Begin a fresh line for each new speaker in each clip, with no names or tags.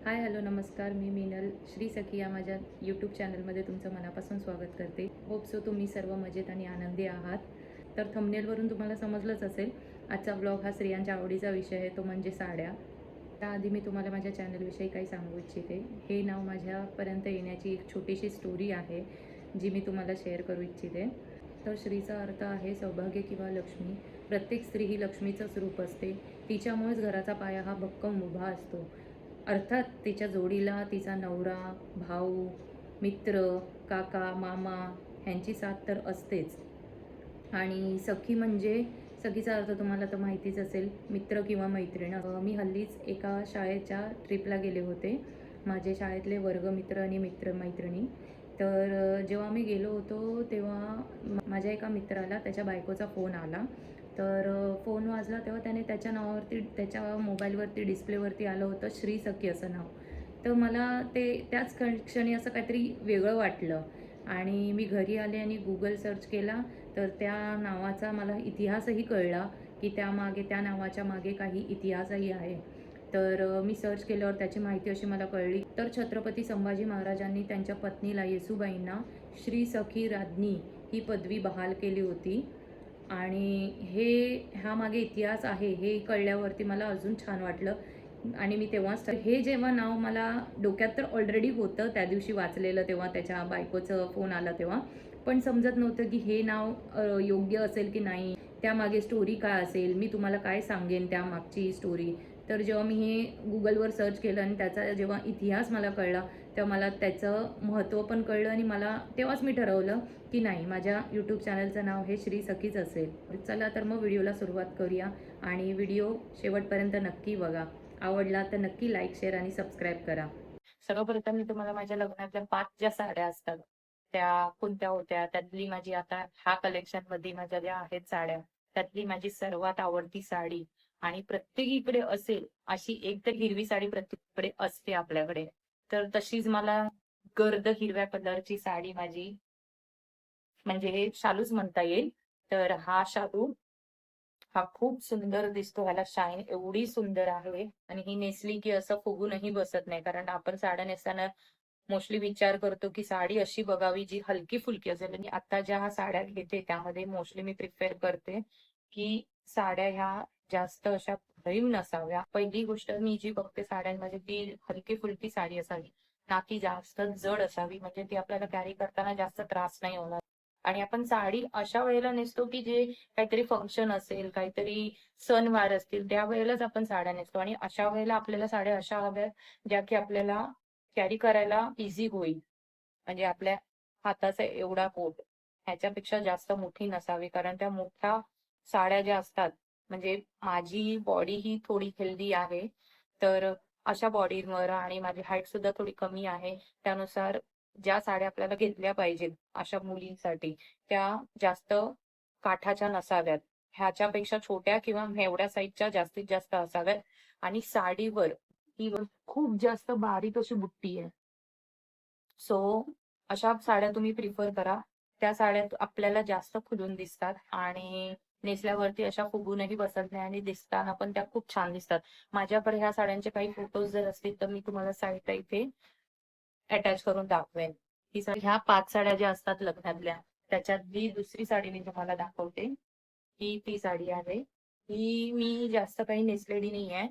Hi hello नमस्कार. मी मीनल श्री सखी या माझ्या यूट्यूब चॅनलमध्ये तुमचं मनापासून स्वागत करते. होप सो तुम्ही सर्व मजेत आणि आनंदी आहात. तर थंबनेलवरून तुम्हाला समजलंच असेल, आजचा ब्लॉग हा स्त्रियांच्या आवडीचा विषय आहे, तो म्हणजे साड्या. त्याआधी मी तुम्हाला माझ्या चॅनलविषयी काही सांगू इच्छिते. हे नाव माझ्यापर्यंत येण्याची एक छोटीशी स्टोरी आहे, जी मी तुम्हाला शेअर करू इच्छिते. तर श्रीचा अर्थ आहे सौभाग्य किंवा लक्ष्मी. प्रत्येक स्त्री ही लक्ष्मीचंच रूप असते. तिच्यामुळेच घराचा पाया हा भक्कम उभा असतो. अर्थात तिच्या जोडीला तिचा नवरा, भाऊ, मित्र, काका, मामा ह्यांची साथ तर असतेच. आणि सखी म्हणजे सखीचा अर्थ तुम्हाला तर माहितीच असेल, मित्र किंवा मैत्रीण. मी हल्लीच एका शाळेच्या ट्रिपला गेले होते, माझे शाळेतले वर्गमित्र आणि मित्रमैत्रिणी. तर जेव्हा मी गेलो होतो तेव्हा माझ्या एका मित्राला त्याच्या बायकोचा फोन आला. तर फोन वाजला तेव्हा त्याने त्याच्या नावावरती, त्याच्या मोबाईलवरती डिस्प्लेवरती आलं होतं श्री सखी असं नाव. तर मला ते त्याच क्षणी असं काहीतरी वेगळं वाटलं आणि मी घरी आले आणि गुगल सर्च केला. तर त्या नावाचा मला इतिहासही कळला, की त्यामागे, त्या नावाच्या मागे काही इतिहासही आहे. तर मी सर्च केल्यावर त्याची माहिती अशी मला कळली. तर छत्रपती संभाजी महाराजांनी त्यांच्या पत्नीला येसूबाईंना श्री सखी राज्ञी ही पदवी बहाल केली होती. आणि ह्या मागे इतिहास आहे हे कळल्यावरती मला अजून छान वाटलं. आणि मी तेव्हाच हे जेव्हा नाव मला डोक्यात तर ऑलरेडी होतं, त्या दिवशी वाचलेलं तेव्हा त्याच्या बायकोचं फोन आला तेव्हा, पण समजत नव्हतं की हे नाव योग्य असेल की नाही, त्यामागे स्टोरी काय असेल, मी तुम्हाला काय सांगेन त्यामागची स्टोरी. तर जेव्हा मी हे गुगलवर सर्च केलं आणि त्याचा जेव्हा इतिहास मला कळला, तेव्हा मला त्याचं महत्त्व पण कळलं आणि मला तेव्हाच मी ठरवलं की नाही, माझ्या यूट्यूब चॅनलचं नाव हे श्री सखीच असेल. चला तर मग व्हिडिओला सुरुवात करूया आणि व्हिडिओ शेवटपर्यंत नक्की बघा. आवडला तर नक्की लाईक, शेअर आणि सबस्क्राईब करा. सर्वप्रथम मी तुम्हाला माझ्या लग्नातल्या 5 ज्या साड्या असतात त्या कोणत्या होत्या, त्यातली माझी आता ह्या कलेक्शनमध्ये माझ्या ज्या आहेत साड्या, त्यातली माझी सर्वात आवडती साडी आणि प्रत्येकीकडे असेल अशी एक तर हिरवी साडी प्रत्येकीकडे असते आपल्याकडे. तर तशीच मला गर्द हिरव्या कलरची साडी माझी म्हणजे शालूच म्हणता येईल. तर हा शालू हा खूप सुंदर दिसतो. ह्याला शाईन एवढी सुंदर आहे आणि ही नेसली की असं फुगूनही बसत नाही. कारण आपण साड्या नेसताना मोस्टली विचार करतो की साडी अशी बघावी जी हलकी-फुलकी असेल. आणि आता ज्या साड्या घेते त्यामध्ये मोस्टली मी प्रिफर करते की साड्या ह्या जास्त अशा भरीव नसाव्या. पहिली गोष्ट मी जी बघते साड्यांमध्ये ती हलकी-फुलकी साडी असावी, ना की जास्त जड असावी. म्हणजे ती आपल्याला कॅरी करताना जास्त त्रास नाही होणार. आणि आपण साडी अशा वेळेला नेसतो की जे काहीतरी फंक्शन असेल, काहीतरी सणवार असतील, त्यावेळेलाच आपण साड्या नेसतो आणि अशा वेळेला आपल्याला साड्या अशा हव्यात, ज्या की आपल्याला कॅरी करायला इझी होईल. म्हणजे आपल्या हाताचा एवढा पोट ह्याच्यापेक्षा जास्त मोठी नसावी. कारण त्या मोठ्या साड्या ज्या असतात, म्हणजे माझी बॉडी ही थोडी हेल्दी आहे. तर अशा बॉडीवर आणि माझी हाईट सुद्धा थोडी कमी आहे. त्यानुसार ज्या साड्या आपल्याला घेतल्या पाहिजेत अशा मुलींसाठी, त्या जास्त काठाच्या नसाव्यात. ह्याच्यापेक्षा छोट्या किंवा एवढ्या साईजच्या जास्तीत जास्त असाव्यात. आणि साडीवर ही खूप जास्त बारीक अशी बुट्टी आहे. सो अशा साड्या तुम्ही प्रिफर करा. त्या साड्या आपल्याला जास्त खुलून दिसतात आणि नेसल्यावरती अशा फुगूनही बसत नाही आणि दिसताना पण त्या खूप छान दिसतात. माझ्याकडे ह्या साड्यांचे काही फोटोज जर असतील तर मी तुम्हाला साईडला इथे अटॅच करून दाखवेन. ही साडी, ह्या 5 साड्या ज्या असतात लग्नातल्या, त्याच्यातली दुसरी साडी मी तुम्हाला दाखवते. ही ती साडी आहे. ही मी जास्त काही नेसलेली नाहीये.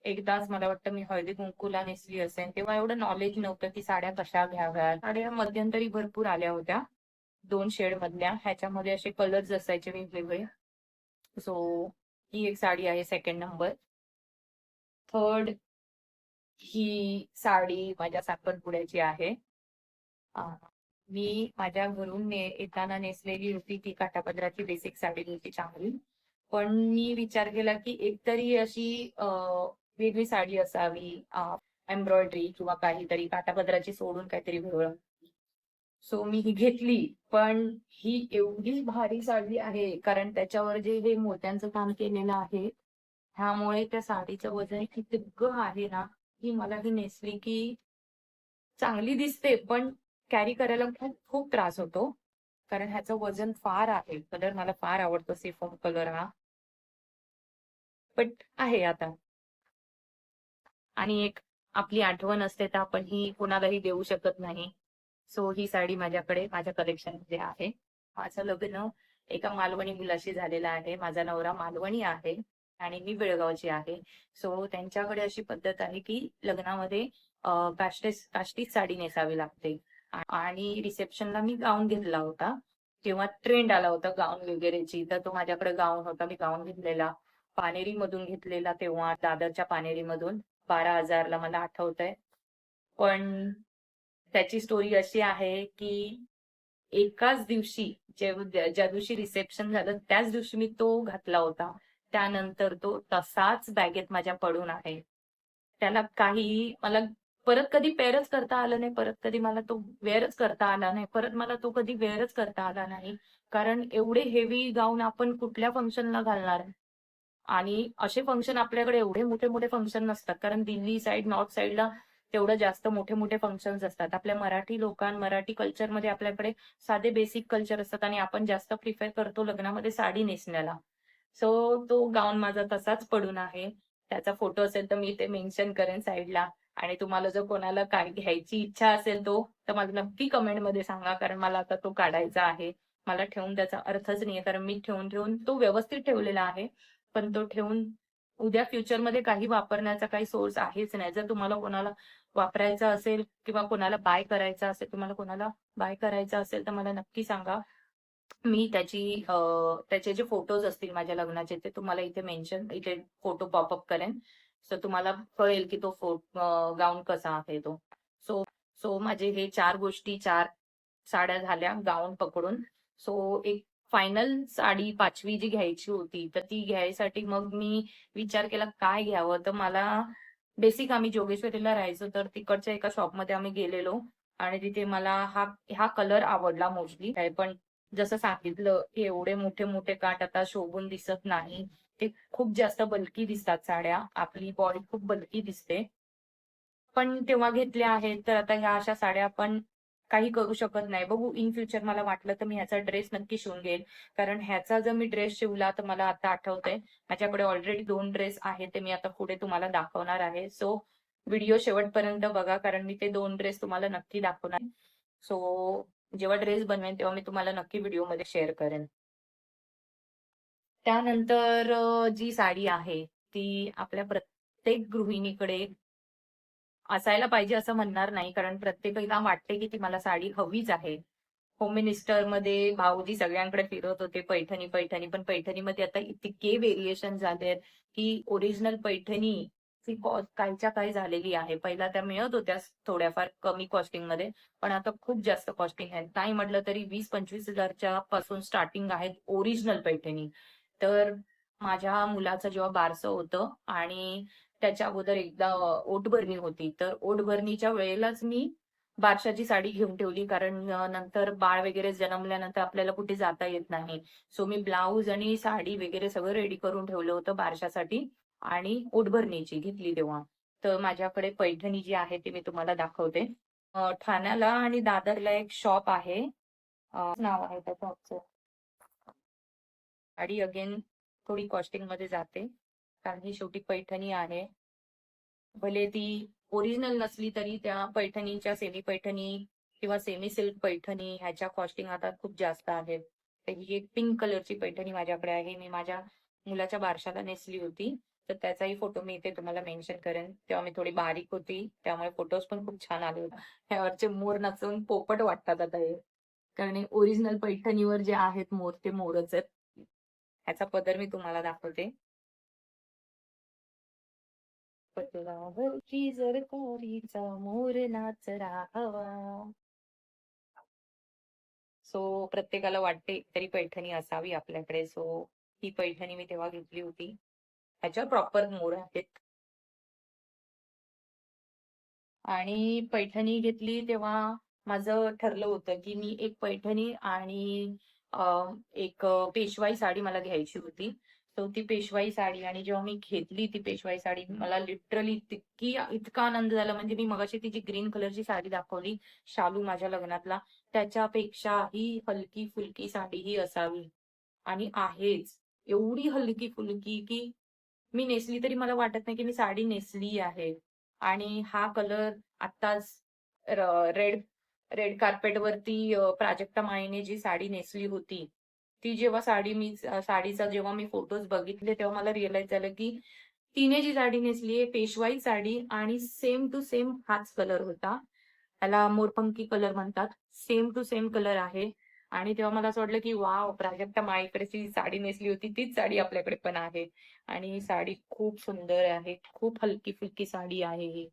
एकदाच मला वाटतं मी हळदी-कुंकूला नेसली असेल. तेव्हा एवढं नॉलेज नव्हतं की साड्या कशा घ्याव्यात. साड्या मध्यंतरी भरपूर आल्या होत्या. 2 शेडमधल्या. ह्याच्यामध्ये असे कलर्स असायचे वेगवेगळे. सो ही एक साडी आहे सेकंड नंबर. थर्ड ही साडी माझ्या साखरपुड्याची आहे. अ, मी माझ्या घरून येताना नेसलेली होती ती काठापदराची बेसिक साडी होती चांगली. पण मी विचार केला की एकतरी अशी वेगळी साडी असावी, एम्ब्रॉयडरी किंवा काहीतरी काठापदराची सोडून काहीतरी वेगळं. सो मी ही घेतली. पण ही एवढी भारी साडी आहे कारण त्याच्यावर जे हे मोत्यांचं काम केलेलं आहे, ह्यामुळे त्या साडीचं वजन इतकं आहे ना, की मला ही नेसली की चांगली दिसते, पण कॅरी करायला खूप खूप त्रास होतो. कारण ह्याचं वजन फार आहे. कलर मला फार आवडतो सिफॉन कलर हा. बट आहे आता. आणि एक आपली आठवण असते तर आपण ही कोणालाही देऊ शकत नाही. सो ही साडी माझ्याकडे माझ्या कलेक्शन मध्ये आहे. माझं लग्न एका मालवणी मुलाशी झालेलं आहे. माझा नवरा मालवणी आहे आणि मी बेळगावची आहे. सो त्यांच्याकडे अशी पद्धत आहे की लग्नामध्ये काष्टीच साडी नेसावी लागते. आणि रिसेप्शनला मी गाऊन घेतला होता. तेव्हा ट्रेंड आला होता गाऊन वगैरेची, तर तो माझ्याकडे गाऊन होता. मी गाऊन घेतलेला, पानेरी मधून घेतलेला, तेव्हा दादरच्या पानेरी मधून 12,000ला मला आठवतंय. पण त्याची स्टोरी अशी आहे की एकाच दिवशी ज्या दिवशी रिसेप्शन झालं त्याच दिवशी मी तो घातला होता. त्यानंतर तो तसाच बॅगेत माझ्या पडून आहे. त्याला काही मला परत कधी पेअरच करता आलं नाही. परत कधी मला तो वेअरच करता आला नाही. परत मला तो कधी वेअरच करता आला नाही. कारण एवढे हेवी गाऊन आपण कुठल्या फंक्शनला घालणार? आणि असे फंक्शन आपल्याकडे एवढे मोठे मोठे फंक्शन नसतात. कारण दिल्ली साईड, नॉर्थ साईडला तेवढं जास्त मोठे मोठे फंक्शन्स असतात. आपल्या मराठी मराठी कल्चरमध्ये आपल्याकडे साधे बेसिक कल्चर असतात आणि आपण जास्त प्रिफर करतो लग्नामध्ये साडी नेसण्याला. सो तो गाऊन माझा तसाच पडून आहे. त्याचा फोटो असेल तर मी ते मेन्शन करेन साईडला. आणि तुम्हाला जर कोणाला काय घ्यायची इच्छा असेल तर मला नक्की कमेंटमध्ये सांगा. कारण मला आता तो काढायचा आहे. मला ठेवून त्याचा अर्थच नाहीये. कारण मी ठेवून ठेवून तो व्यवस्थित ठेवलेला आहे. पण तो ठेवून उद्या फ्युचरमध्ये काही वापरण्याचा काही सोर्स आहेच नाही. जर तुम्हाला कोणाला वापरायचा असेल किंवा कोणाला बाय करायचा असेल, तुम्हाला कोणाला बाय करायचा असेल तर मला नक्की सांगा. मी त्याचे जे फोटोज असतील माझ्या लग्नाचे ते तुम्हाला इथे फोटो पॉपअप करेन. सो तुम्हाला कळेल की तो गाऊन कसा आहे तो. सो सो माझे हे 4 साड्या झाल्या गाऊन पकडून. सो एक फायनल साडी 5वी जी घ्यायची होती, तर ती घ्यायसाठी मग मी विचार केला काय घ्यावं. तर मला बेसिक आम्ही जोगेश्वरीला राहायचो, तर तिकडच्या एका शॉपमध्ये आम्ही गेलेलो आणि तिथे मला हा कलर आवडला मोस्टली. पण जसं सांगितलं की एवढे मोठे मोठे काठ आता शोभून दिसत नाही. ते खूप जास्त बल्की दिसतात साड्या. आपली बॉडी खूप बल्की दिसते. पण तेव्हा घेतल्या आहेत, तर आता ह्या अशा साड्या आपण काही करू शकत नाही. बघू इन फ्युचर मला वाटलं तर मी ह्याचा ड्रेस नक्की शिवून घेईल. कारण ह्याचा जर मी ड्रेस शिवला तर मला आता आठवतंय माझ्याकडे ऑलरेडी 2 ड्रेस आहेत. ते मी आता पुढे तुम्हाला दाखवणार आहे. सो व्हिडिओ शेवटपर्यंत बघा कारण मी ते 2 ड्रेस तुम्हाला नक्की दाखवणार. सो जेव्हा ड्रेस बनवेन तेव्हा मी तुम्हाला नक्की व्हिडिओमध्ये शेअर करेन. त्यानंतर जी साडी आहे ती आपल्या प्रत्येक गृहिणीकडे असायला पाहिजे असं म्हणणार नाही. कारण प्रत्येकाला वाटते की ती मला साडी हवीच आहे. होम मिनिस्टरमध्ये भाऊजी सगळ्यांकडे फिरत होते पैठणी पैठणी. पण पैठणीमध्ये आता इतके व्हेरिएशन झाले की ओरिजिनल पैठणी ची कॉस्ट कायच्या काय झालेली आहे. पहिला त्या मिळत होत्या थोड्याफार कमी कॉस्टिंगमध्ये, पण आता खूप जास्त कॉस्टिंग आहे. नाही म्हटलं तरी 20-25 हजारच्या पासून स्टार्टिंग आहेत ओरिजिनल पैठणी. तर माझ्या मुलाचं जेव्हा बारसं होतं आणि त्याच्या अगोदर एकदा ओटभरणी होती. तर ओटभरणीच्या वेळेलाच मी बारशाची साडी घेऊन ठेवली. कारण नंतर बाळ वगैरे जन्मल्यानंतर आपल्याला कुठे जाता येत नाही. सो मी ब्लाऊज आणि साडी वगैरे सगळं रेडी करून ठेवलं होतं बारशासाठी आणि ओटभरणीची घेतली तेव्हा. तर माझ्याकडे पैठणी जी आहे ती मी तुम्हाला दाखवते. ठाण्याला आणि दादरला एक शॉप आहे. नाव आहे त्या शॉपचं. साडी अगेन थोडी कॉस्टिंग मध्ये जाते. कारण ही शेवटी पैठणी आहे. भले ती ओरिजिनल नसली तरी त्या पैठणीच्या सेमी पैठणी किंवा सेमी सिल्क पैठणी ह्याच्या कॉस्टिंग आता खूप जास्त आहेत. तर ही एक पिंक कलरची पैठणी माझ्याकडे आहे. मी माझ्या मुलाच्या बारशाला नेसली होती. तर त्याचाही फोटो मी इथे तुम्हाला मेन्शन करेन. तेव्हा मी थोडी बारीक होती त्यामुळे फोटोज पण खूप छान आले होते. ह्यावरचे मोर नाचून पोपट वाटतात आता हे. कारण ओरिजिनल पैठणीवर जे आहेत मोर ते मोरच आहेत. ह्याचा पदर मी तुम्हाला दाखवते. पटलावरची जर कोरीचा मोर नाचरा हवा. सो प्रत्येकाला वाटते तरी पैठणी असावी आपल्याकडे. सो ही पैठणी मी तेव्हा घेतली होती. ह्याच्यावर प्रॉपर मोर आहेत. आणि पैठणी घेतली तेव्हा माझं ठरलं होतं की मी एक पैठणी आणि एक पेशवाई साडी मला घ्यायची होती. सो ती पेशवाई साडी आणि जेव्हा मी घेतली ती पेशवाई साडी मला लिटरली इतका आनंद झाला. म्हणजे मी मगाशी ती जी ग्रीन कलरची साडी दाखवली शालू माझ्या लग्नातला, त्याच्यापेक्षा ही हलकी फुलकी साडी ही असावी आणि आहेच. एवढी हलकी फुलकी की मी नेसली तरी मला वाटत नाही की मी साडी नेसली आहे. आणि हा कलर आत्ताच रेड रेड कार्पेट वरती प्राजक्ता माळीने जी साडी नेसली होती, ती जेव्हा साडीचा जेव्हा मी फोटोज बघितले तेव्हा मला रिअलाईज झालं की तिने जी साडी नेसली आहे पेशवाई साडी आणि सेम टू सेम हाच कलर होता. त्याला मोरपंखी कलर म्हणतात. सेम टू सेम कलर आहे. आणि तेव्हा मला असं वाटलं की वॉव! प्राजक्ता माळीकडे जी साडी नेसली होती तीच साडी आपल्याकडे पण आहे. आणि साडी खूप सुंदर आहे. खूप हलकी-फुलकी साडी आहे ही.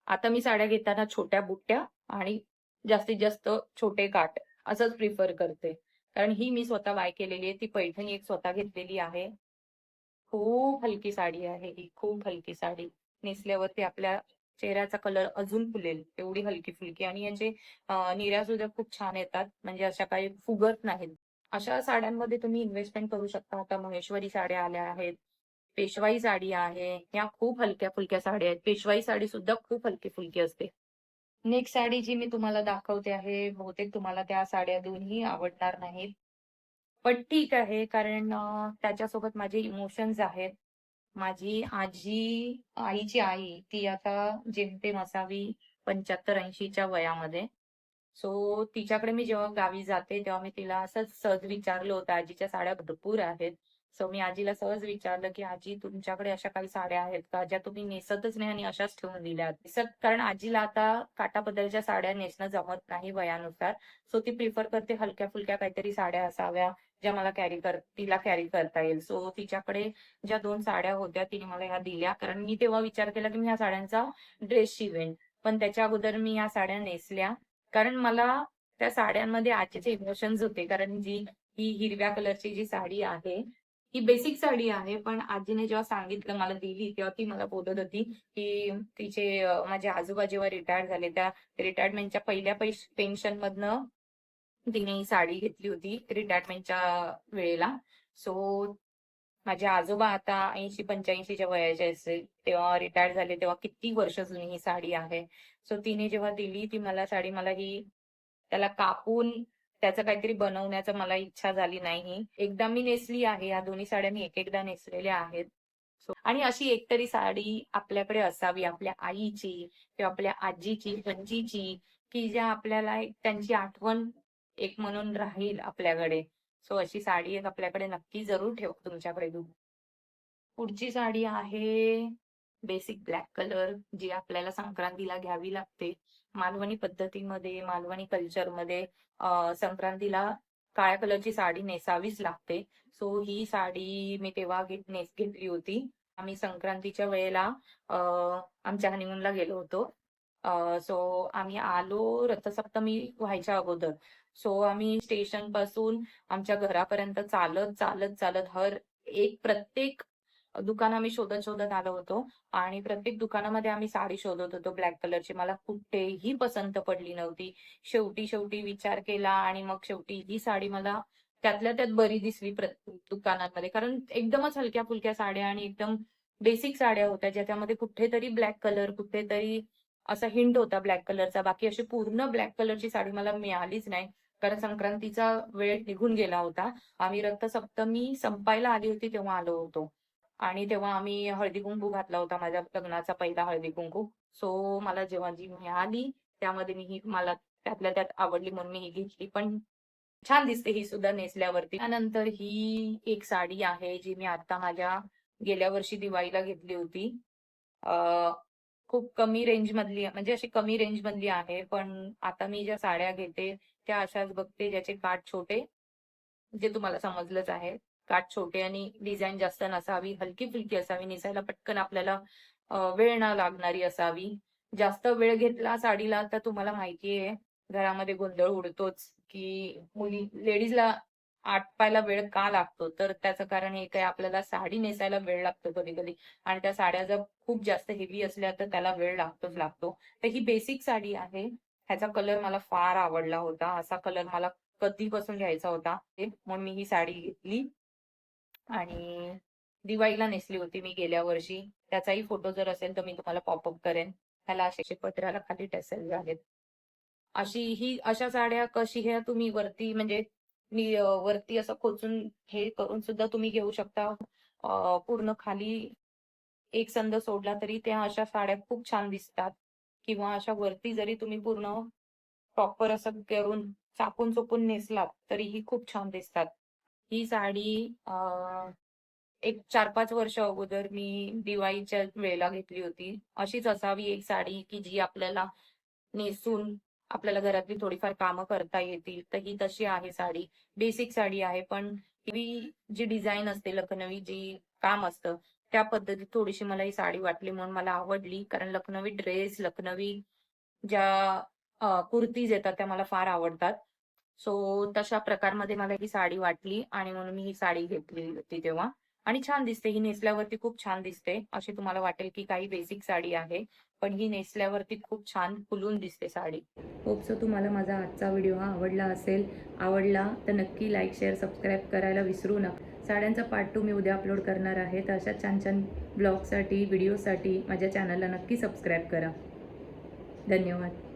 आता मी साड्या घेताना छोट्या बुट्ट्या आणि जास्तीत जास्त छोटे काठ असंच प्रिफर करते. कारण ही मी स्वतः बाय केलेली आहे. ती पैठणी एक स्वतः घेतलेली आहे. खूप हलकी साडी आहे ही, खूप हलकी साडी. नेसल्यावरती आपल्या चेहऱ्याचा कलर अजून खुलेल, एवढी हलकी-फुलकी आणि याचे निर्यासुद्धा खूप छान येतात. म्हणजे अशा काही फुगत नाहीत. अशा साड्यांमध्ये तुम्ही इन्व्हेस्टमेंट करू शकता. आता महेश्वरी साड्या आल्या आहेत. पेशवाई साडी आहे. ह्या खूप हलक्या-फुलक्या साड्या आहेत. पेशवाई साडी सुद्धा खूप हलकी-फुलकी असते. नेक्स्ट साडी जी मी तुम्हाला दाखवते आहे, बहुतेक तुम्हाला त्या साड्या दोन्ही आवडणार नाहीत. पण ठीक आहे, कारण त्याच्यासोबत माझे इमोशन्स आहेत. माझी आजी, आईची आई, ती आता जेमतेम असावी 75-80च्या वयामध्ये. सो तिच्याकडे मी जेव्हा गावी जाते, तेव्हा मी तिला असंच सहज विचारलं होतं, आजीच्या साड्या भरपूर आहेत. सो मी आजीला सहज विचारलं, की "आजी तुमच्याकडे अशा काही साड्या आहेत का, ज्या तुम्ही नेसतच नाही आणि अशाच ठेवून दिल्यात?" कारण आजीला आता काठापदराच्या साड्या नेसणं जमत नाही वयानुसार. सो ती प्रिफर करते हलक्या-फुलक्या काहीतरी साड्या असाव्या, ज्या मला तिला कॅरी करता येईल. सो तिच्याकडे ज्या 2 साड्या होत्या, तिने मला ह्या दिल्या. कारण मी तेव्हा विचार केला, की मी ह्या साड्यांचा ड्रेस शिवेन. पण त्याच्या अगोदर मी ह्या साड्या नेसल्या. कारण मला त्या साड्यांमध्ये आजीचे इमोशन्स होते. कारण ही हिरव्या कलरची जी साडी आहे, ही बेसिक साडी आहे. पण आजीने जेव्हा सांगितलं मला दिली, तेव्हा ती मला बोलत होती, की माझे आजोबा जेव्हा रिटायर झाले, त्या रिटायरमेंटच्या पहिल्या पेन्शनमधनं तिने ही साडी घेतली होती रिटायरमेंटच्या वेळेला. सो माझे आजोबा आता 80-85च्या वयाचे असेल, तेव्हा रिटायर झाले, तेव्हा किती वर्ष जुनी ही साडी आहे. सो तिने जेव्हा दिली ती मला साडी, मला ही त्याला कापून त्याचं काहीतरी बनवण्याचं मला इच्छा झाली नाही. एकदा मी नेसली आहे. या दोन्ही साड्या मी एक-एकदा नेसलेल्या आहेत. आणि अशी एकतरी साडी आपल्याकडे असावी आपल्या आईची किंवा आपल्या आजीची, पणजीची, की ज्या आपल्याला एक त्यांची आठवण एक म्हणून राहील आपल्याकडे. सो अशी साडी एक आपल्याकडे नक्की जरूर ठेवा तुमच्याकडे. पुढची साडी आहे बेसिक ब्लॅक कलर, जी आपल्याला संक्रांतीला घ्यावी लागते. मालवणी पद्धतीमध्ये, मालवणी कल्चरमध्ये संक्रांतीला काळ्या कलरची साडी नेसावीच लागते. सो ही साडी मी तेव्हा घेतली होती. आम्ही संक्रांतीच्या वेळेला आमच्या हनीमूनला गेलो होतो. सो आम्ही आलो रथसप्तमी व्हायच्या अगोदर. सो आम्ही स्टेशनपासून आमच्या घरापर्यंत चालत, चालत, चालत प्रत्येक दुकान आम्ही शोधत आलो होतो आणि प्रत्येक दुकानामध्ये आम्ही साडी शोधत होतो ब्लॅक कलरची. मला कुठेही पसंत पडली नव्हती. शेवटी विचार केला आणि मग शेवटी ही साडी मला त्यातल्या त्यात बरी दिसली प्रत्येक दुकानांमध्ये. कारण एकदमच हलक्या-फुलक्या साड्या आणि एकदम बेसिक साड्या होत्या, ज्याच्यामध्ये कुठेतरी ब्लॅक कलर, कुठेतरी असा हिंट होता ब्लॅक कलरचा. बाकी अशी पूर्ण ब्लॅक कलरची साडी मला मिळालीच नाही. कारण संक्रांतीचा वेळ निघून गेला होता. आम्ही रथसप्तमी संपायला आली होती तेव्हा आलो होतो. आणि तेव्हा आम्ही हळदी-कुंकू घातला होता, माझ्या लग्नाचा पहिला हळदी-कुंकू. सो मला जेव्हा जी मिळाली, त्यामध्ये मला त्यातल्या त्यात आवडली म्हणून मी ही घेतली. पण छान दिसते ही सुद्धा नेसल्यावरती. त्यानंतर ही एक साडी आहे, जी मी आता माझ्या गेल्या वर्षी दिवाळीला घेतली होती. अ, खूप कमी रेंजमधली म्हणजे अशी कमी रेंजमधली आहे. पण आता मी ज्या साड्या घेते, त्या अशाच बघते ज्याचे काठ छोटे, जे तुम्हाला समजलंच आहे. काठ छोटे आणि डिझाइन जास्त नसावी, हलकी-फुलकी असावी, नेसायला पटकन आपल्याला वेळ न लागणारी असावी. जास्त वेळ घेतला साडीला तर तुम्हाला माहिती आहे, घरामध्ये गोंधळ उडतोच, की लेडीजला आटपायला वेळ का लागतो? तर त्याचं कारण हे काय, आपल्याला साडी नेसायला वेळ लागतो कधी-कधी आणि त्या साड्या जर खूप जास्त हेवी असल्या तर त्याला वेळ लागतोच लागतो. तर ही बेसिक साडी आहे. ह्याचा कलर मला फार आवडला होता. असा कलर मला कधीपासून घ्यायचा होता. म्हणून मी ही साडी घेतली आणि दिवाळीला नेसली होती मी गेल्या वर्षी. त्याचाही फोटो जर असेल तर मी तुम्हाला पॉपअप करेन. ह्याला असे पदराला खाली टॅसेल आहेत. अशा साड्या कशी ह्या तुम्ही वरती म्हणजे वरती असं खोचून हे करून सुद्धा तुम्ही घेऊ शकता. पूर्ण खाली एक संद सोडला तरी त्या अशा साड्या खूप छान दिसतात. किंवा अशा वरती जरी तुम्ही पूर्ण प्रॉपर असं करून चापून चोपून नेसलात तरीही खूप छान दिसतात. ही साडी एक 4-5 वर्ष अगोदर मी दिवाळीच्या वेळेला घेतली होती. अशीच असावी एक साडी, की जी आपल्याला नेसून आपल्याला घरातली थोडीफार कामं करता येतील. तर ही तशी आहे साडी. बेसिक साडी आहे, पण ही जी डिझाइन असते लखनवी जी काम असतं, त्या पद्धतीत थोडीशी मला ही साडी वाटली म्हणून मला आवडली. कारण लखनवी ड्रेस, लखनवी ज्या कुर्तीज येतात त्या मला फार आवडतात. सो तशा प्रकारमध्ये मला ही साडी वाटली आणि म्हणून मी ही साडी घेतली होती तेव्हा. आणि छान दिसते. ही नेसल्यावरती खूप छान दिसते. अशी तुम्हाला वाटेल की काही बेसिक साडी आहे. पण ही नेसल्यावरती खूप छान खुलून दिसते साडी. होप सो तुम्हाला माझा आजचा व्हिडिओ हा आवडला असेल. आवडला तर नक्की लाईक, शेअर, सबस्क्राईब करायला विसरू नका. साड्यांचा पार्ट 2 मी उद्या अपलोड करणार आहे. तर अशा छान-छान ब्लॉगसाठी, व्हिडिओसाठी माझ्या चॅनलला नक्की सबस्क्राईब करा. धन्यवाद.